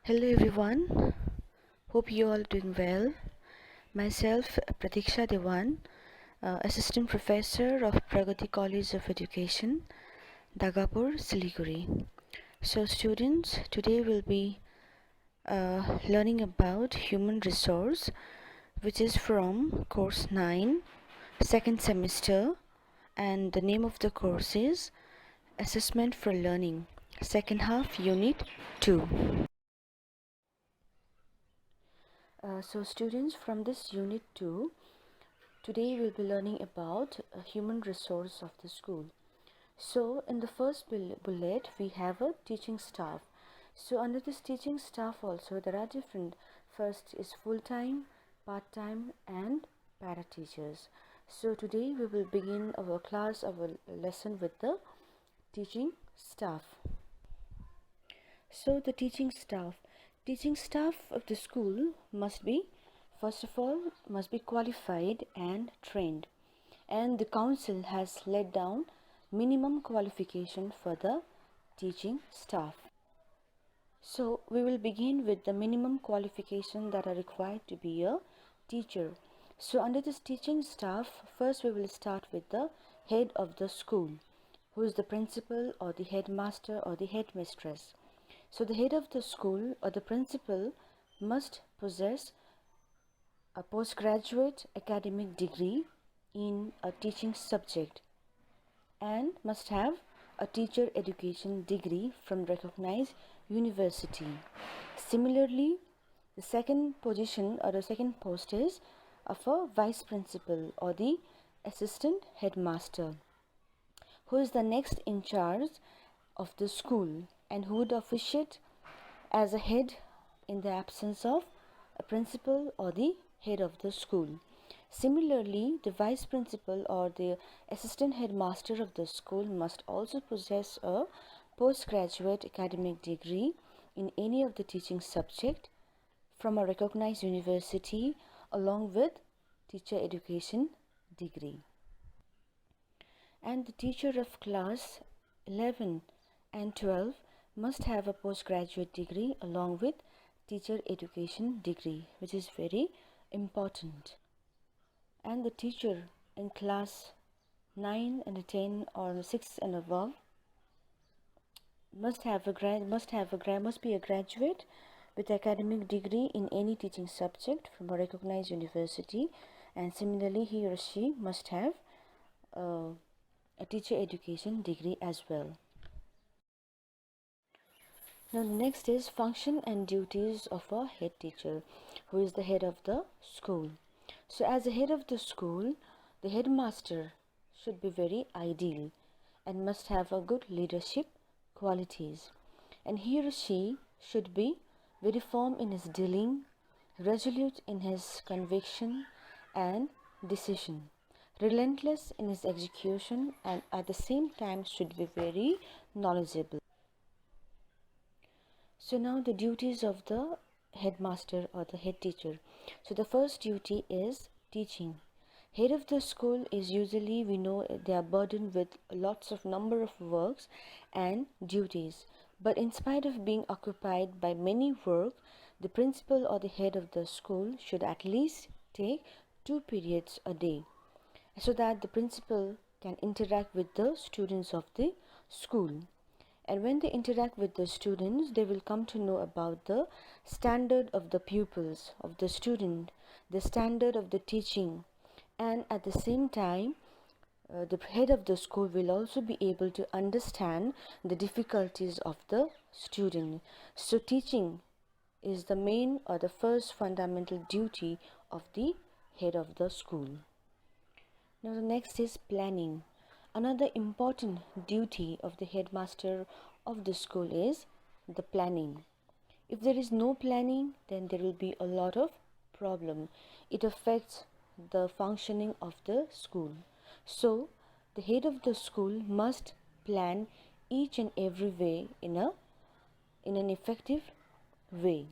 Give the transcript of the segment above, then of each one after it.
Hello everyone, hope you all doing well. Myself Pratiksha Dewan, Assistant Professor of Pragati College of Education, Dagapur, Siliguri. So students, today we'll be learning about human resource, which is from course 9, second semester, and the name of the course is Assessment for Learning, second half, unit 2. So students, from this unit 2, today we'll be learning about a human resource of the school. So in the first bullet we have a teaching staff. So under this teaching staff also there are different. First is full-time, part-time and para teachers. So today we will begin our class, our lesson with the teaching staff. So the teaching staff of the school must be, first of all, must be qualified and trained, and the council has laid down minimum qualification for the teaching staff. So we will begin with the minimum qualification that are required to be a teacher. So under this teaching staff, first we will start with the head of the school, who is the principal or the headmaster or the headmistress. So the head of the school or the principal must possess a postgraduate academic degree in a teaching subject and must have a teacher education degree from recognized university. Similarly, the second position or the second post is of a vice principal or the assistant headmaster, who is the next in charge of the school and who would officiate as a head in the absence of a principal or the head of the school. Similarly, the vice principal or the assistant headmaster of the school must also possess a postgraduate academic degree in any of the teaching subject from a recognized university along with teacher education degree. And the teacher of class 11 and 12 must have a postgraduate degree along with teacher education degree, which is very important. And the teacher in class 9 and 10 or 6 and above must be a graduate with academic degree in any teaching subject from a recognized university, and similarly he or she must have a teacher education degree as well. Now the next is function and duties of a head teacher, who is the head of the school. So as the head of the school, the headmaster should be very ideal and must have a good leadership qualities, and he or she should be very firm in his dealing, resolute in his conviction and decision, relentless in his execution, and at the same time should be very knowledgeable. So now the duties of the headmaster or the head teacher. So the first duty is teaching. Head of the school is usually, we know, they are burdened with lots of number of works and duties. But in spite of being occupied by many work, the principal or the head of the school should at least take 2 periods a day, so that the principal can interact with the students of the school. And when they interact with the students, they will come to know about the standard of the pupils, of the student, the standard of the teaching, and at the same time the head of the school will also be able to understand the difficulties of the student. So teaching is the main or the first fundamental duty of the head of the school. Now the next is planning. Another important duty of the headmaster of the school is the planning. If there is no planning, then there will be a lot of problem. It affects the functioning of the school. So the head of the school must plan each and every way in an effective way.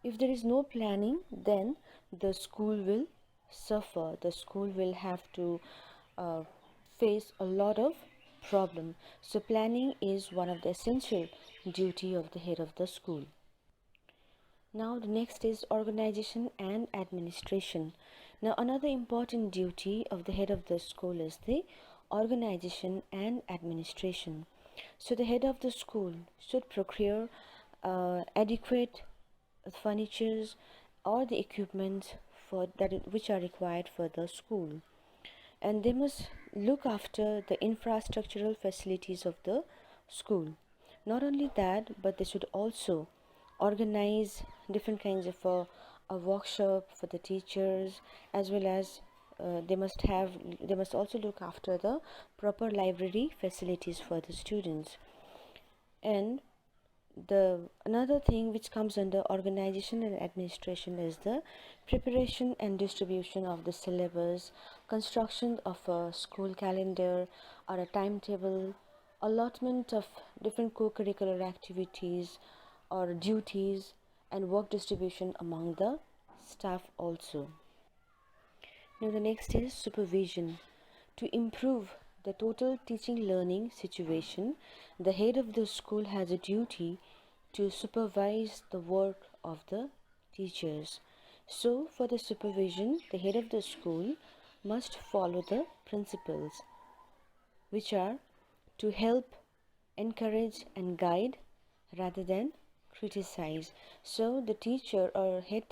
If there is no planning, then the school will suffer. The school will have to face a lot of problem. So planning is one of the essential duty of the head of the school. Now the next is organization and administration. Now another important duty of the head of the school is the organization and administration. So the head of the school should procure adequate furnitures or the equipment which are required for the school, and they must look after the infrastructural facilities of the school. Not only that, but they should also organize different kinds of a workshop for the teachers, as well as they must also look after the proper library facilities for the students. And the another thing which comes under organization and administration is the preparation and distribution of the syllabus, construction of a school calendar or a timetable, allotment of different co-curricular activities or duties, and work distribution among the staff also. Now the next is supervision. To improve the total teaching learning situation, the head of the school has a duty to supervise the work of the teachers. So for the supervision, the head of the school must follow the principles, which are to help, encourage and guide rather than criticize. So the teacher or head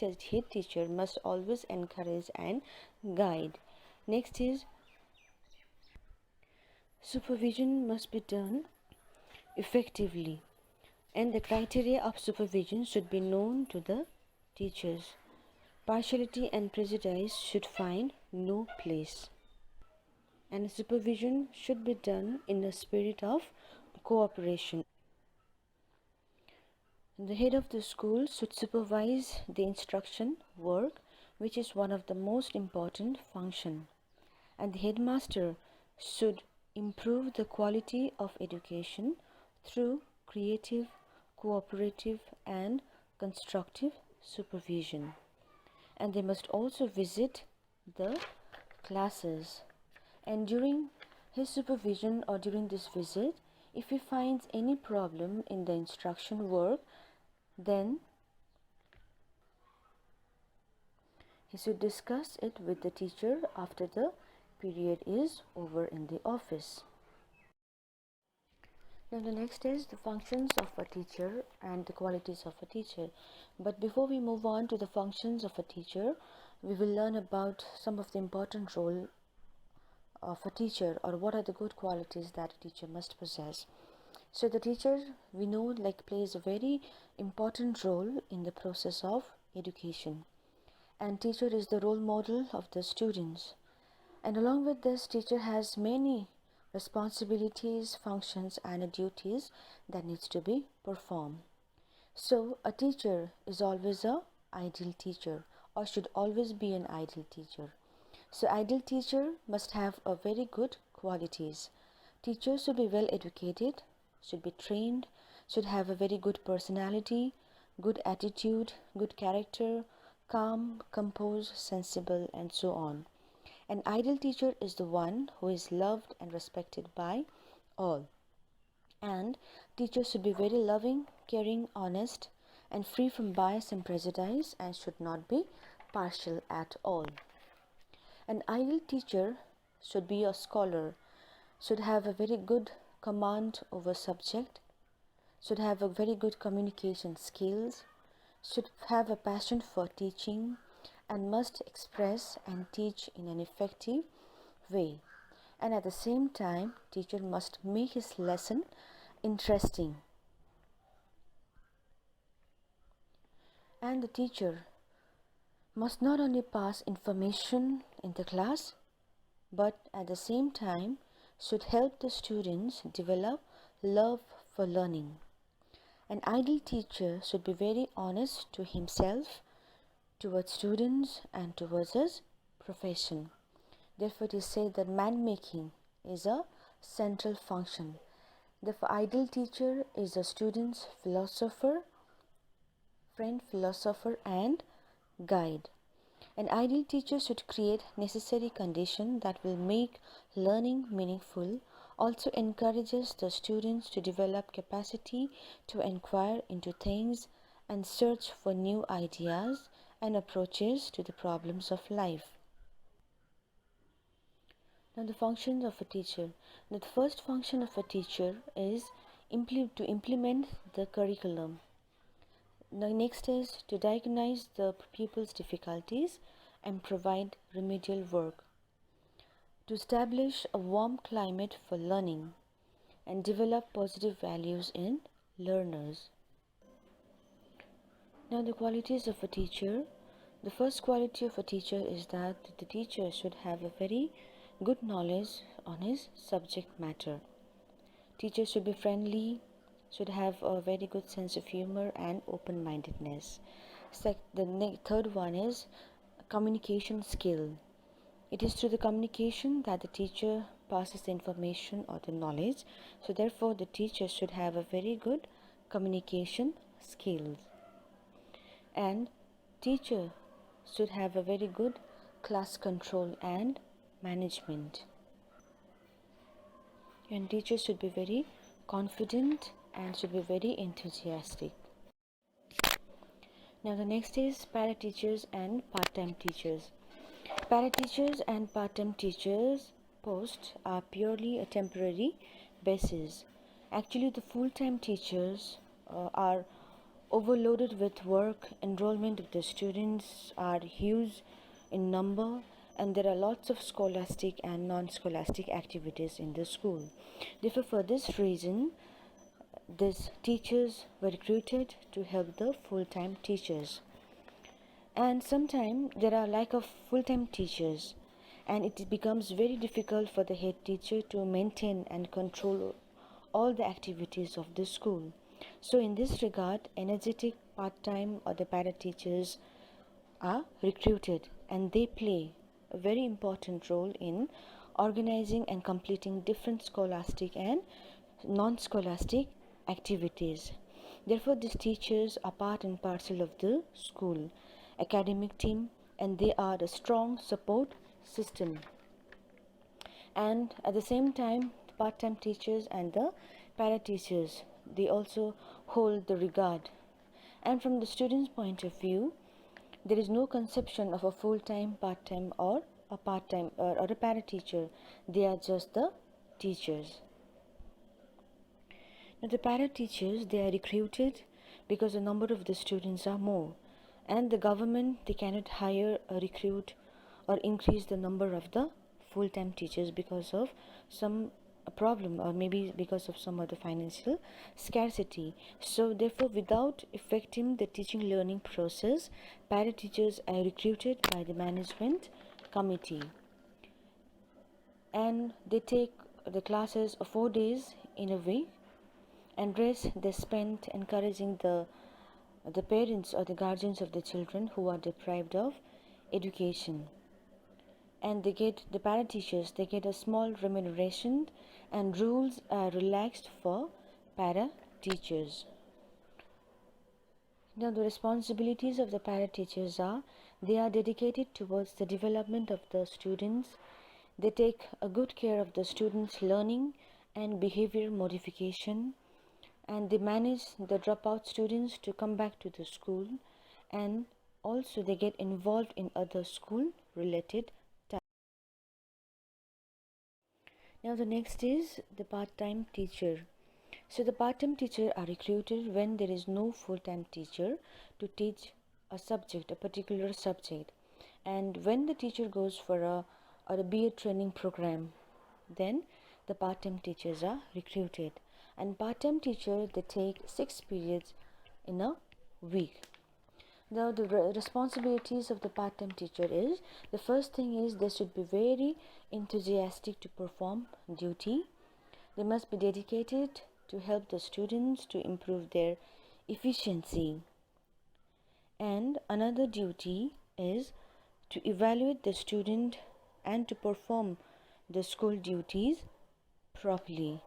teacher must always encourage and guide. Next is supervision must be done effectively, and the criteria of supervision should be known to the teachers. Partiality and prejudice should find no place, and supervision should be done in a spirit of cooperation. The head of the school should supervise the instruction work, which is one of the most important function, and the headmaster should improve the quality of education through creative, cooperative and constructive supervision. And they must also visit the classes, and during his supervision or during this visit, if he finds any problem in the instruction work, then he should discuss it with the teacher after the period is over in the office. Now the next is the functions of a teacher and the qualities of a teacher. But before we move on to the functions of a teacher, we will learn about some of the important role of a teacher, or what are the good qualities that a teacher must possess. So the teacher, we know, plays a very important role in the process of education, and teacher is the role model of the students. And along with this, teacher has many responsibilities, functions and duties that needs to be performed. So a teacher is always a ideal teacher, or should always be an ideal teacher. So ideal teacher must have a very good qualities. Teachers should be well educated, should be trained, should have a very good personality, good attitude, good character, calm, composed, sensible, and so on. An ideal teacher is the one who is loved and respected by all. And teachers should be very loving, caring, honest, and free from bias and prejudice, and should not be partial at all. An ideal teacher should be a scholar, should have a very good command over subject, should have a very good communication skills, should have a passion for teaching, and must express and teach in an effective way. And at the same time, teacher must make his lesson interesting. And the teacher must not only pass information in the class, but at the same time should help the students develop love for learning. An ideal teacher should be very honest to himself, towards students, and towards his profession. Therefore, it is said that man-making is a central function. The ideal teacher is a student's philosopher, friend, philosopher, and guide. An ideal teacher should create necessary conditions that will make learning meaningful, also encourages the students to develop capacity to inquire into things and search for new ideas and approaches to the problems of life. Now, the functions of a teacher. Now, the first function of a teacher is to implement the curriculum. The next is to diagnose the pupils' difficulties and provide remedial work, to establish a warm climate for learning and develop positive values in learners. Now, the qualities of a teacher. The first quality of a teacher is that the teacher should have a very good knowledge on his subject matter. Teacher should be friendly, should have a very good sense of humor and open-mindedness. The third one is communication skill. It is through the communication that the teacher passes the information or the knowledge. So therefore, the teacher should have a very good communication skills. And teacher should have a very good class control and management. And teachers should be very confident and should be very enthusiastic. Now the next is para-teachers and part-time teachers. Para-teachers and part-time teachers posts are purely a temporary basis. Actually, the full-time teachers are overloaded with work. Enrollment of the students are huge in number, and there are lots of scholastic and non-scholastic activities in the school. Therefore, for this reason, these teachers were recruited to help the full-time teachers. And sometimes there are lack of full-time teachers, and it becomes very difficult for the head teacher to maintain and control all the activities of the school. So in this regard, energetic part-time or the para-teachers are recruited, and they play a very important role in organizing and completing different scholastic and non-scholastic activities. Therefore, these teachers are part and parcel of the school academic team, and they are the strong support system. And at the same time, the part-time teachers and the para-teachers, they also hold the regard. And from the student's point of view, there is no conception of a full-time, part-time or a part-time or a para-teacher. They are just the teachers. Now the para-teachers, they are recruited because the number of the students are more, and the government, they cannot hire or recruit or increase the number of the full-time teachers because of some problem, or maybe because of some other financial scarcity. So therefore, without affecting the teaching learning process, para-teachers are recruited by the management committee, and they take the classes 4 days in a week, and rest they spend encouraging the parents or the guardians of the children who are deprived of education. And the para teachers, they get a small remuneration, and rules are relaxed for para teachers. Now the responsibilities of the para teachers are, they are dedicated towards the development of the students. They take a good care of the students' learning and behavior modification, and they manage the dropout students to come back to the school, and also they get involved in other school related tasks. Now the next is the part-time teacher. So the part-time teacher are recruited when there is no full-time teacher to teach a subject, a particular subject. And when the teacher goes for a B.Ed training program, then the part-time teachers are recruited. And part-time teacher, they take 6 periods in a week. Now the responsibilities of the part-time teacher is, the first thing is they should be very enthusiastic to perform duty. They must be dedicated to help the students to improve their efficiency. And another duty is to evaluate the student and to perform the school duties properly.